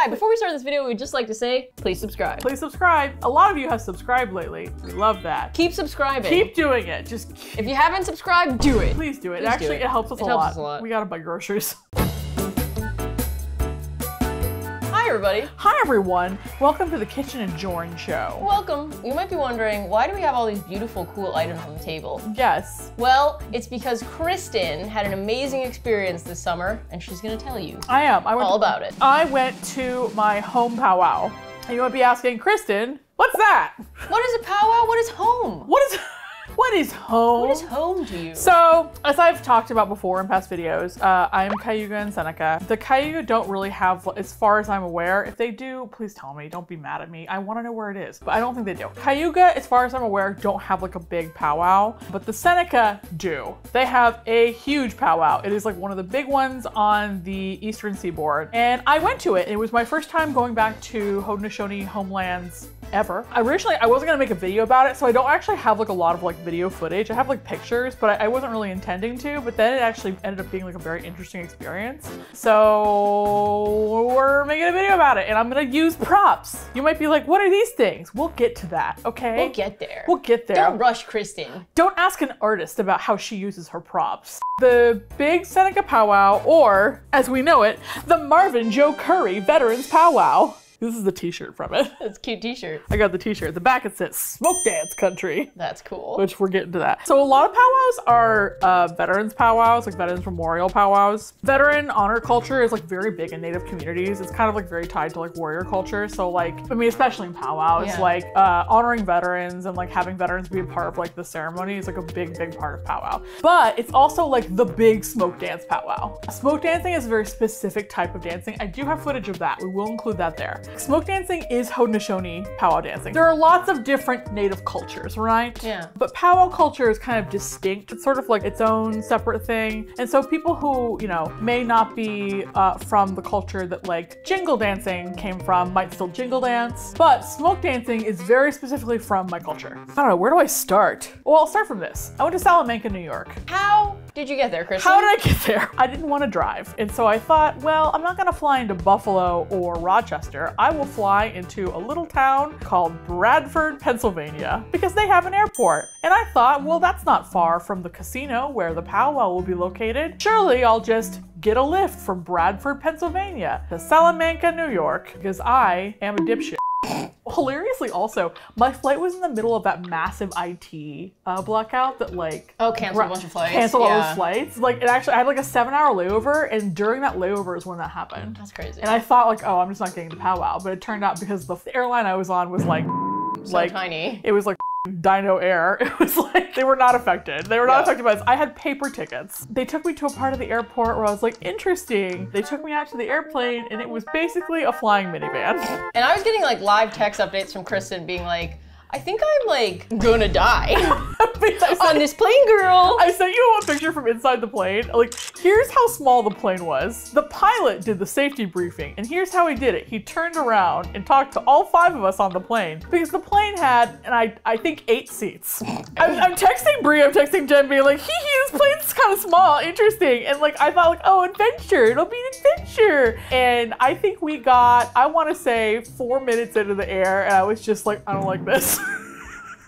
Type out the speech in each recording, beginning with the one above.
Hi, before we start this video, we'd just like to say, please subscribe. Please subscribe. A lot of you have subscribed lately. We love that. Keep subscribing. Keep doing it. If you haven't subscribed, do it. Please do it. Please Actually, do it helps us a lot. a lot. We gotta buy groceries. Hi, everybody. Hi, everyone. Welcome to the Kitchen and Jorn show. Welcome. You might be wondering, why do we have all these beautiful, cool items on the table? Yes. Well, it's because Kristin had an amazing experience this summer, and she's gonna tell you. I am. All about it. I went to my home powwow. And you might be asking, Kristin, what's that? What is a powwow? What is home? What is home? What is home to you? So, as I've talked about before in past videos, I am Cayuga and Seneca. The Cayuga don't really have, as far as I'm aware, if they do, please tell me, don't be mad at me. I wanna know where it is, but I don't think they do. Cayuga, as far as I'm aware, don't have like a big powwow, but the Seneca do. They have a huge powwow. It is like one of the big ones on the Eastern Seaboard. And I went to it. It was my first time going back to Haudenosaunee homelands ever. Originally, I wasn't gonna make a video about it, so I don't actually have like a lot of like video footage. I have like pictures, but I wasn't really intending to, but then it actually ended up being like a very interesting experience. So we're making a video about it and I'm gonna use props. You might be like, what are these things? We'll get to that, okay? We'll get there. We'll get there. Don't rush Kristin. Don't ask an artist about how she uses her props. The Big Seneca Powwow, or as we know it, the Marvin Joe Curry Veterans Powwow. This is the t-shirt from it. That's a cute t-shirt. I got the t-shirt. The back it says Smoke Dance Country. That's cool. Which we're getting to that. So a lot of powwows are veterans powwows, like veterans memorial powwows. Veteran honor culture is like very big in Native communities. It's kind of like very tied to like warrior culture. So like, I mean, especially in powwows, Yeah. like honoring veterans and like having veterans be a part of like the ceremony is like a big, big part of powwow. But it's also like the big smoke dance powwow. Smoke dancing is a very specific type of dancing. I do have footage of that. We will include that there. Smoke dancing is Haudenosaunee powwow dancing. There are lots of different Native cultures, right? Yeah. But powwow culture is kind of distinct. It's sort of like its own separate thing. And so people who, you know, may not be from the culture that like jingle dancing came from might still jingle dance. But smoke dancing is very specifically from my culture. I don't know, where do I start? Well, I'll start from this. I went to Salamanca, New York. How did you get there, Kristin? How did I get there? I didn't want to drive. And so I thought, well, I'm not gonna fly into Buffalo or Rochester. I will fly into a little town called Bradford, Pennsylvania, because they have an airport. And I thought, well, that's not far from the casino where the powwow will be located. Surely I'll just get a lift from Bradford, Pennsylvania to Salamanca, New York, because I am a dipshit. Hilariously also, my flight was in the middle of that massive IT blackout that like canceled a bunch of flights. Canceled all those flights. Like it actually, I had like a 7-hour layover, and during that layover is when that happened. That's crazy. And I thought like, oh, I'm just not getting the powwow, but it turned out because the airline I was on was like so tiny. It was like Dino Air. It was like, they were not affected. They were not affected by this. I had paper tickets. They took me to a part of the airport where I was like, interesting. They took me out to the airplane and it was basically a flying minivan. And I was getting like live text updates from Kristin being like, I think I'm like gonna die on this plane, girl. I sent you a picture from inside the plane. Like, here's how small the plane was. The pilot did the safety briefing, and here's how he did it. He turned around and talked to all 5 of us on the plane because the plane had, and I think 8 seats. I'm texting Brie, I'm texting Jen, being like, this plane's kind of small, interesting. And like, I thought like, oh, adventure, it'll be an adventure. And I think we got, I want to say 4 minutes into the air, and I was just like, I don't like this.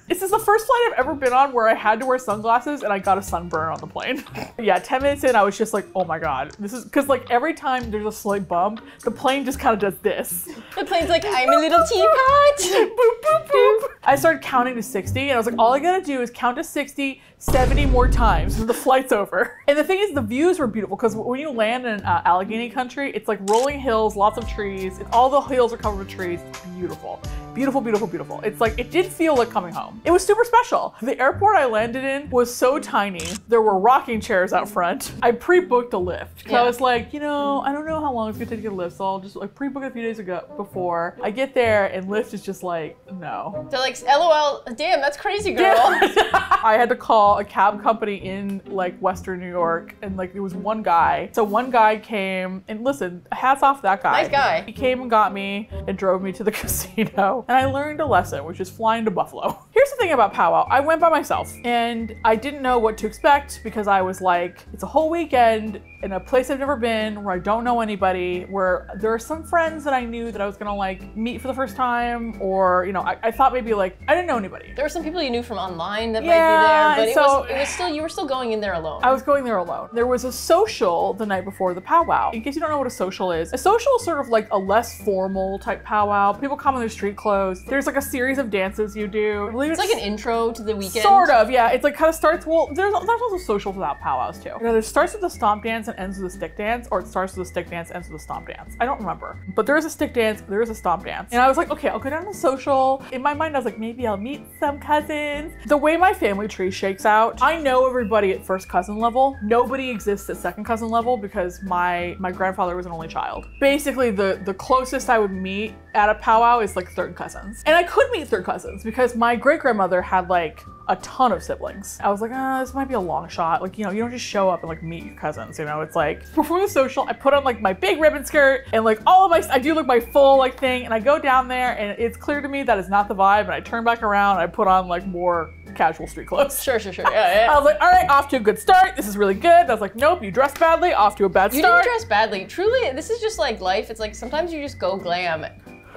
This is the first flight I've ever been on where I had to wear sunglasses and I got a sunburn on the plane. Yeah, 10 minutes in, I was just like, oh my God. This is, because like every time there's a slight bump, the plane just kind of does this. The plane's like, I'm a little teapot. Boop, boop, boop. I started counting to 60 and I was like, all I gotta do is count to 60, 70 more times and the flight's over. And the thing is, the views were beautiful because when you land in Allegheny country, it's like rolling hills, lots of trees. All the hills are covered with trees. It's beautiful. Beautiful, beautiful, beautiful. It's like, it did feel like coming home. It was super special. The airport I landed in was so tiny. There were rocking chairs out front. I pre-booked a lift. I was like, you know, I don't know how long it's gonna take to get a lift, so I'll just like pre-book it a few days ago before. I get there and Lyft is just like, no. They're like, LOL, damn, that's crazy, girl. I had to call a cab company in like Western New York, and like it was one guy. So one guy came, and listen, hats off to that guy. Nice guy. He came and got me and drove me to the casino. Wow. And I learned a lesson, which is flying to Buffalo. Here's the thing about Pow Wow. I went by myself and I didn't know what to expect because I was like, it's a whole weekend in a place I've never been where I don't know anybody, where there are some friends that I knew that I was gonna like meet for the first time, or, you know, I thought maybe like, I didn't know anybody. There were some people you knew from online that might be there, but it was still, you were still going in there alone. I was going there alone. There was a social the night before the Pow Wow. In case you don't know what a social is is sort of like a less formal type powwow. People come in their street clothes. There's like a series of dances you do. I believe it's like an intro to the weekend. Sort of, yeah. It's like kind of starts, well, there's also socials without powwows too. It either starts with the stomp dance and ends with a stick dance, or it starts with a stick dance, ends with a stomp dance. I don't remember. But there is a stick dance, there is a stomp dance. And I was like, okay, I'll go down to social. In my mind, I was like, maybe I'll meet some cousins. The way my family tree shakes out, I know everybody at first cousin level. Nobody exists at second cousin level because my grandfather was an only child. Basically, the closest I would meet at a powwow is like third cousins. And I could meet third cousins because my great-grandmother had like a ton of siblings. I was like, this might be a long shot. Like, you know, you don't just show up and like meet your cousins, you know? It's like, before the social, I put on like my big ribbon skirt and like all of I do like my full like thing, and I go down there and it's clear to me that is not the vibe, and I turn back around and I put on like more casual street clothes. Sure. Yeah. I was like, all right, off to a good start. This is really good. And I was like, nope, you dressed badly, off to a bad start. You didn't dress badly. Truly, this is just like life. It's like sometimes you just go glam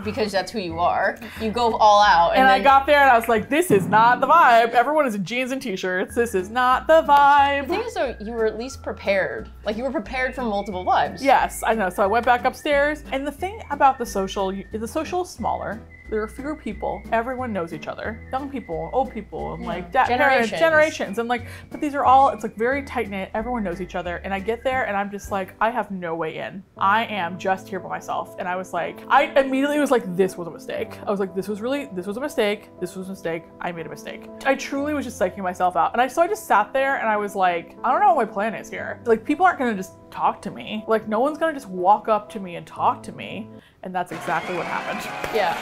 because that's who you are. You go all out. And I got there and I was like, this is not the vibe. Everyone is in jeans and t-shirts. This is not the vibe. The thing is though, you were at least prepared. Like you were prepared for multiple vibes. Yes, I know. So I went back upstairs. And the thing about the social is smaller. There are fewer people. Everyone knows each other. Young people, old people, and like parents, generations. And like, but these are all, it's like very tight knit. Everyone knows each other. And I get there and I'm just like, I have no way in. I am just here by myself. And I was like, I immediately was like, this was a mistake. I was like, this was a mistake. This was a mistake. I made a mistake. I truly was just psyching myself out. And so I just sat there and I was like, I don't know what my plan is here. Like people aren't gonna just talk to me. Like no one's gonna just walk up to me and talk to me. And that's exactly what happened. Yeah.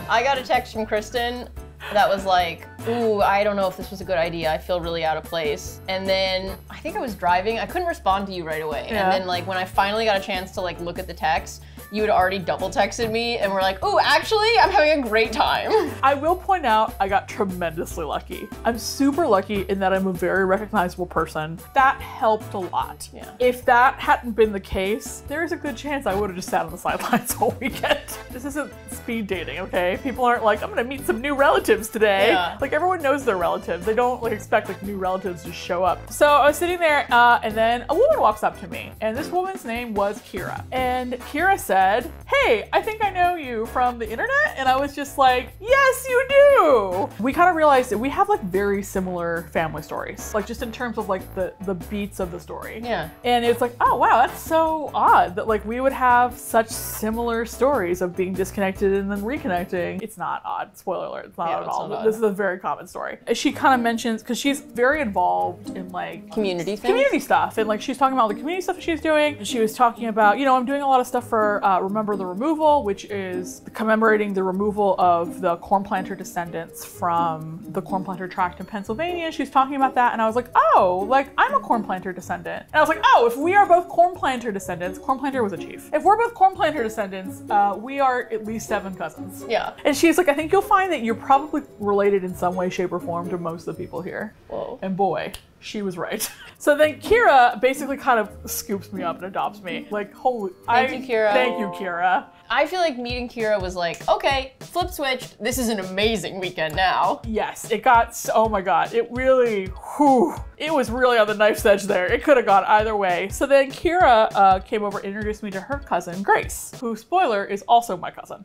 I got a text from Kristin that was like, ooh, I don't know if this was a good idea. I feel really out of place. And then I think I was driving. I couldn't respond to you right away. Yeah. And then like when I finally got a chance to like look at the text, you had already double texted me and were like, ooh, actually, I'm having a great time. I will point out, I got tremendously lucky. I'm super lucky in that I'm a very recognizable person. That helped a lot. Yeah. If that hadn't been the case, there's a good chance I would have just sat on the sidelines all weekend. This isn't speed dating, okay? People aren't like, I'm gonna meet some new relatives today. Yeah. Like everyone knows their relatives. They don't like expect like new relatives to show up. So I was sitting there and then a woman walks up to me, and this woman's name was Kira. And Kira said, hey, I think I know you from the internet. And I was just like, yes, you do. We kind of realized that we have like very similar family stories, like just in terms of like the beats of the story. Yeah. And it's like, oh wow, that's so odd that like we would have such similar stories of being disconnected and then reconnecting. It's not odd, spoiler alert, it's not at all. This is a very common story. She kind of mentions, because she's very involved in like community stuff, and like she's talking about all the community stuff that she's doing. And she was talking about, you know, I'm doing a lot of stuff for Remember the Removal, which is commemorating the removal of the corn planter descendants from the corn planter tract in Pennsylvania. She's talking about that, and I was like, oh, like I'm a corn planter descendant. And I was like, oh, if we are both corn planter descendants, corn planter was a chief. If we're both corn planter descendants, we are at least 7 cousins. Yeah. And she's like, I think you'll find that you're probably related in some way, shape, or form to most of the people here. Whoa. And boy, she was right. So then Kira basically kind of scoops me up and adopts me. Like, holy, Thank you, Kira. Thank you, Kira. I feel like meeting Kira was like, okay, flip switched. This is an amazing weekend now. Yes, it got, oh my God, it really, whew, it was really on the knife's edge there. It could have gone either way. So then Kira came over and introduced me to her cousin, Grace, who, spoiler, is also my cousin.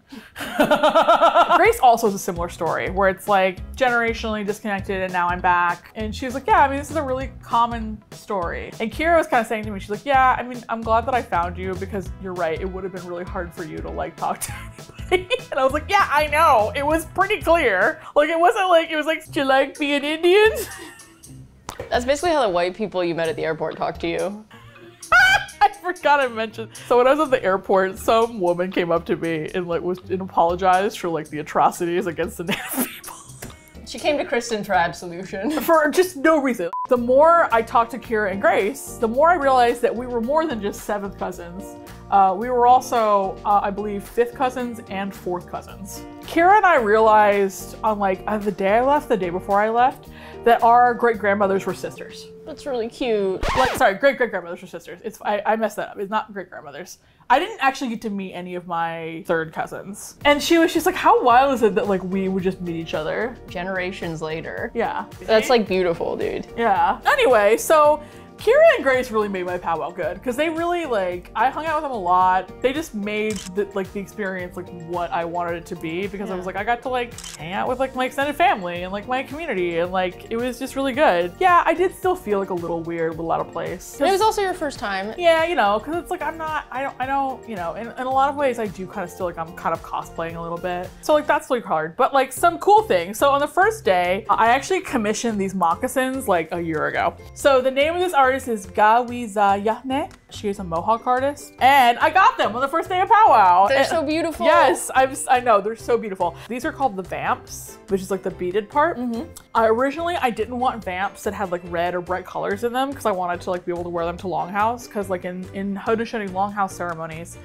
Grace also has a similar story where it's like generationally disconnected and now I'm back. And she was like, yeah, I mean, this is a really common story. And Kira was kind of saying to me, she's like, yeah, I mean, I'm glad that I found you because you're right. It would have been really hard for you to like talk to anybody. And I was like, yeah, I know. It was pretty clear. Like, it wasn't like, it was like, do you like being Indian? That's basically how the white people you met at the airport talk to you. I forgot I mentioned. So when I was at the airport, some woman came up to me and like apologized for like the atrocities against the Native people. She came to Kristin for absolution. For just no reason. The more I talked to Kira and Grace, the more I realized that we were more than just 7th cousins. We were also, I believe, 5th cousins and 4th cousins. Kira and I realized on like the day I left, the day before I left, that our great-grandmothers were sisters. That's really cute. Like, sorry, great-great-grandmothers were sisters. I messed that up. It's not great-grandmothers. I didn't actually get to meet any of my 3rd cousins. And she was just like, how wild is it that like we would just meet each other? Generations later. Yeah. That's like beautiful, dude. Yeah. Anyway, so Kira and Grace really made my powwow good because they really like, I hung out with them a lot. They just made the experience like what I wanted it to be because I was like, I got to like hang out with like my extended family and like my community and like it was just really good. Yeah, I did still feel like a little weird, a little out of place. It was also your first time. Yeah, you know, because it's like I don't, you know, in a lot of ways I do kind of still like I'm kind of cosplaying a little bit. So like that's really hard, but like some cool things. So on the first day, I actually commissioned these moccasins like a year ago. So the name of this artist is Gawiza Yahne. She is a Mohawk artist. And I got them on the first day of powwow. They're so beautiful. Yes, I know, they're so beautiful. These are called the vamps, which is like the beaded part. Originally, I didn't want vamps that had like red or bright colors in them because I wanted to like be able to wear them to Longhouse because like in Haudenosaunee Longhouse ceremonies,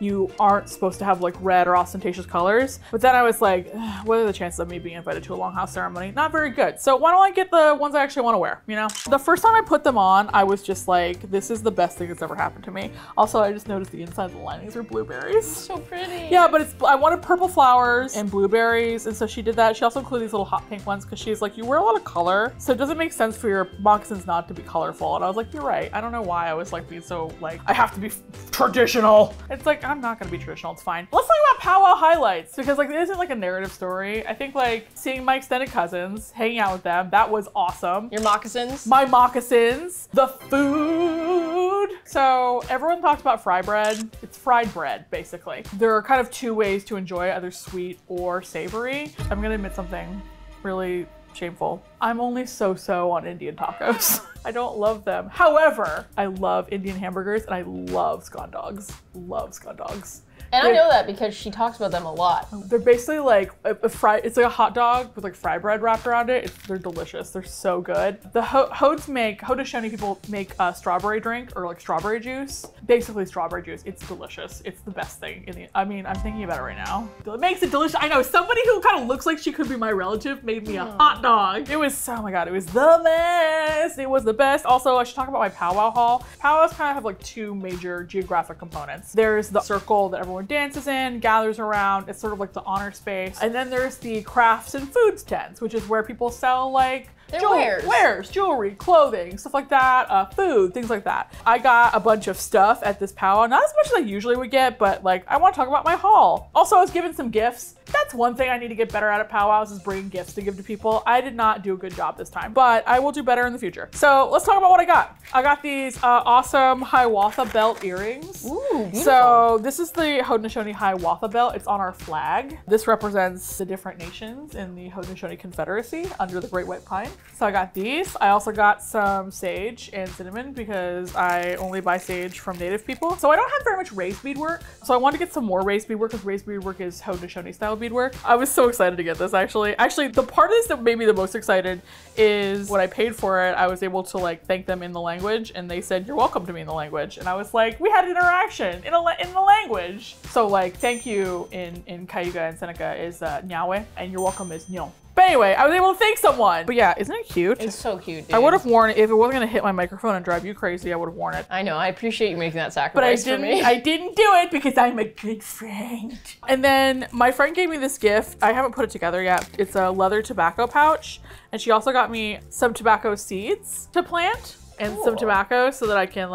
you aren't supposed to have like red or ostentatious colors. But then I was like, what are the chances of me being invited to a Longhouse ceremony? Not very good. So why don't I get the ones I actually want to wear, you know? The first time I put them on, I was just like, this is the best thing that's ever happened to me. Also, I just noticed the inside of the linings are blueberries. So pretty. Yeah, but I wanted purple flowers and blueberries, and so she did that. She also included these little hot pink ones because she's like, you wear a lot of color, so it doesn't make sense for your moccasins not to be colorful. And I was like, you're right. I don't know why I was like being so like, I have to be traditional. It's like, I'm not gonna be traditional, it's fine. Let's talk about powwow highlights because like this isn't like a narrative story. I think like seeing my extended cousins, hanging out with them, that was awesome. Your moccasins? My moccasins, the food. So everyone talks about fry bread. It's fried bread, basically. There are kind of 2 ways to enjoy it, either sweet or savory. I'm gonna admit something really shameful. I'm only so-so on Indian tacos. I don't love them. However, I love Indian hamburgers and I love scone dogs. Love scone dogs. And I know that because she talks about them a lot. They're basically like it's like a hot dog with like fry bread wrapped around it. They're delicious. They're so good. The Haudenosaunee people make a strawberry drink or like strawberry juice. Basically strawberry juice. It's delicious. It's the best thing I mean, I'm thinking about it right now. It makes it delicious. I know somebody who kind of looks like she could be my relative made me a hot dog. It was, oh my God, it was the best. It was the best. Also, I should talk about my powwow hall. Powwows kind of have like 2 major geographic components. There's the circle that everyone dances in, gathers around. It's sort of like the honor space. And then there's the crafts and foods tents, which is where people sell like wares, jewelry, clothing, stuff like that, food, things like that. I got a bunch of stuff at this powwow, not as much as I usually would get, but like I want to talk about my haul. Also, I was given some gifts. That's one thing I need to get better at powwows is bringing gifts to give to people. I did not do a good job this time, but I will do better in the future. So let's talk about what I got. I got these awesome Hiawatha belt earrings. Ooh, beautiful. So this is the Haudenosaunee Hiawatha belt. It's on our flag. This represents the different nations in the Haudenosaunee Confederacy under the Great White Pine. So I got these. I also got some sage and cinnamon because I only buy sage from native people. So I don't have very much raised beadwork. So I wanted to get some more raised beadwork because raised beadwork is Haudenosaunee style beadwork. I was so excited to get this actually. Actually, the part of this that made me the most excited is when I paid for it, I was able to like thank them in the language and they said, you're welcome to me in the language. And I was like, we had an interaction in the language. So like, thank you in Cayuga and Seneca is Nyawe and you're welcome is Nyon. But anyway, I was able to thank someone. But yeah, isn't it cute? It's so cute, dude. I would have worn it if it wasn't gonna hit my microphone and drive you crazy. I would have worn it. I know. I appreciate you making that sacrifice for me. I didn't do it because I'm a good friend. And then my friend gave me this gift. I haven't put it together yet. It's a leather tobacco pouch. And she also got me some tobacco seeds to plant. And some tobacco so that I can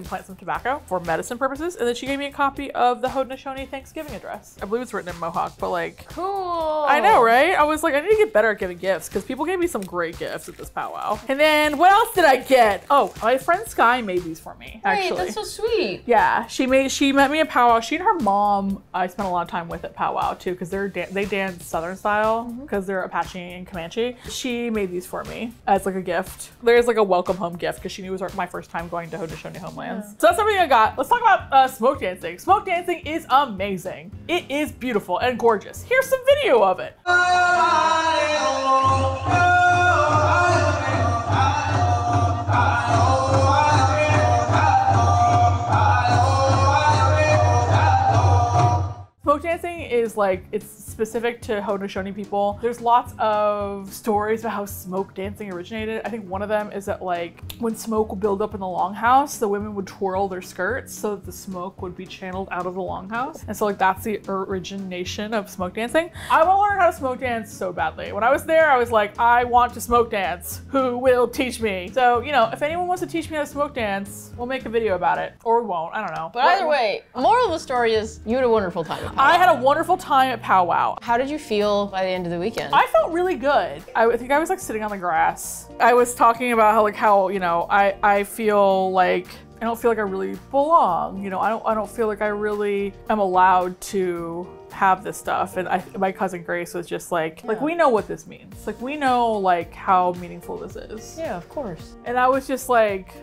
plant some tobacco for medicine purposes. And then she gave me a copy of the Haudenosaunee Thanksgiving address. I believe it's written in Mohawk, but like, cool. I know, right? I was like, I need to get better at giving gifts because people gave me some great gifts at this powwow. And then what else did I get? Oh, my friend Sky made these for me, actually. Wait, that's so sweet. Yeah, she met me at powwow. She and her mom, I spent a lot of time with at powwow too because they dance Southern style because they're Apache and Comanche. She made these for me as like a gift. There's like a welcome home gift because she knew it was my first time going to Haudenosaunee Homelands. So that's everything I got. Let's talk about smoke dancing. Smoke dancing is amazing. It is beautiful and gorgeous. Here's some video of it. Smoke dancing is like, it's specific to Haudenosaunee people. There's lots of stories about how smoke dancing originated. I think one of them is that like when smoke would build up in the longhouse, the women would twirl their skirts so that the smoke would be channeled out of the longhouse. And so like that's the origination of smoke dancing. I want to learn how to smoke dance so badly. When I was there, I was like, I want to smoke dance. Who will teach me? So, you know, if anyone wants to teach me how to smoke dance, we'll make a video about it. Or we won't, I don't know. But either way, moral of the story is you had a wonderful time. I had a wonderful time at Pow Wow. How did you feel by the end of the weekend? I felt really good. I think I was like sitting on the grass. I was talking about how you know, I feel like I don't feel like I really belong. You know, I don't feel like I really am allowed to have this stuff. And my cousin Grace was just like we know what this means. Like we know like how meaningful this is. Yeah, of course. And I was just like,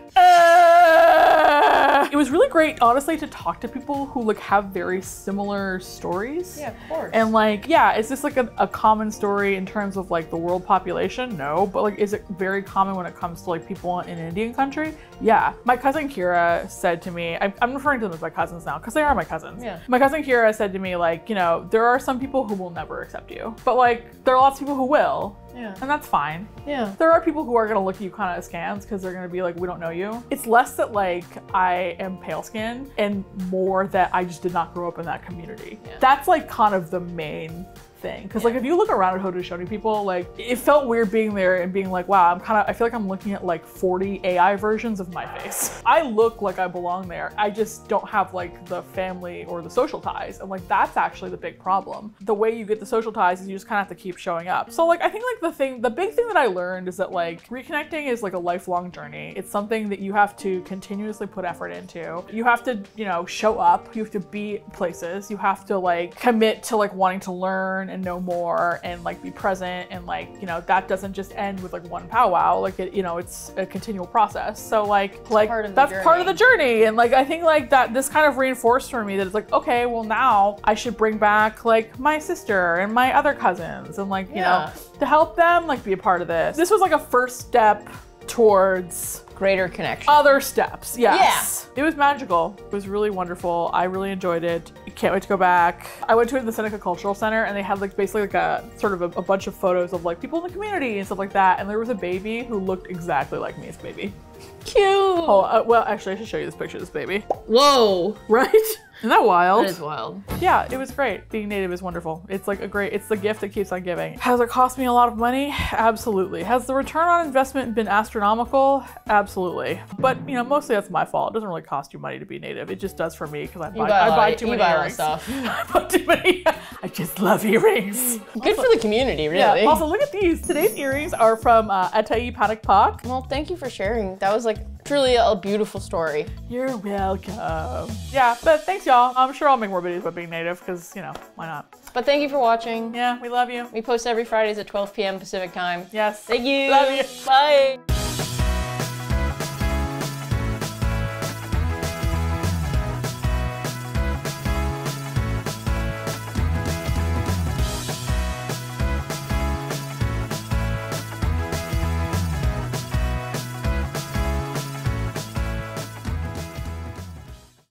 It was really great, honestly, to talk to people who like have very similar stories. Yeah, of course. And like, yeah, is this like a common story in terms of like the world population? No, but like, is it very common when it comes to like people in Indian country? Yeah. My cousin Kira said to me, I'm referring to them as my cousins now because they are my cousins. Yeah. My cousin Kira said to me like, you know, there are some people who will never accept you, but like there are lots of people who will. Yeah. And that's fine. Yeah. There are people who are gonna look at you kind of askance because they're gonna be like, we don't know you. It's less that like I am pale skinned and more that I just did not grow up in that community. Yeah. That's like kind of the main thing. Because like if you look around at Haudenosaunee people, like it felt weird being there and being like, wow, I feel like I'm looking at like 40 AI versions of my face. I look like I belong there. I just don't have like the family or the social ties. And like that's actually the big problem. The way you get the social ties is you just kind of have to keep showing up. So like I think like the big thing that I learned is that like reconnecting is like a lifelong journey. It's something that you have to continuously put effort into. You have to, you know, show up. You have to be places. You have to like commit to like wanting to learn and know more and like be present, and like, you know, that doesn't just end with like one powwow. Like it, you know, it's a continual process. So like that's part of the journey. And like I think like that this kind of reinforced for me that it's like, okay, well now I should bring back like my sister and my other cousins and like, you know, to help them like be a part of this. This was like a first step towards greater connection. Other steps, yes. Yeah. It was magical. It was really wonderful. I really enjoyed it. Can't wait to go back. I went to the Seneca Cultural Center and they had like basically like a sort of a bunch of photos of like people in the community and stuff like that. And there was a baby who looked exactly like me as a baby. Cute. Oh, well, actually I should show you this picture of this baby. Whoa. Right? Isn't that wild? That is wild. Yeah, it was great. Being Native is wonderful. It's like it's the gift that keeps on giving. Has it cost me a lot of money? Absolutely. Has the return on investment been astronomical? Absolutely. But you know, mostly that's my fault. It doesn't really cost you money to be Native. It just does for me because I buy too many earrings. Stuff. I buy too many. I just love earrings. Good for the community, really. Yeah. Also, look at these. Today's earrings are from Atai Panak Pak. Well, thank you for sharing. That was like truly a beautiful story. You're welcome. Yeah, but thanks y'all. I'm sure I'll make more videos about being Native because, you know, why not? But thank you for watching. Yeah, we love you. We post every Fridays at 12 p.m. Pacific time. Yes. Thank you. Love you. Bye.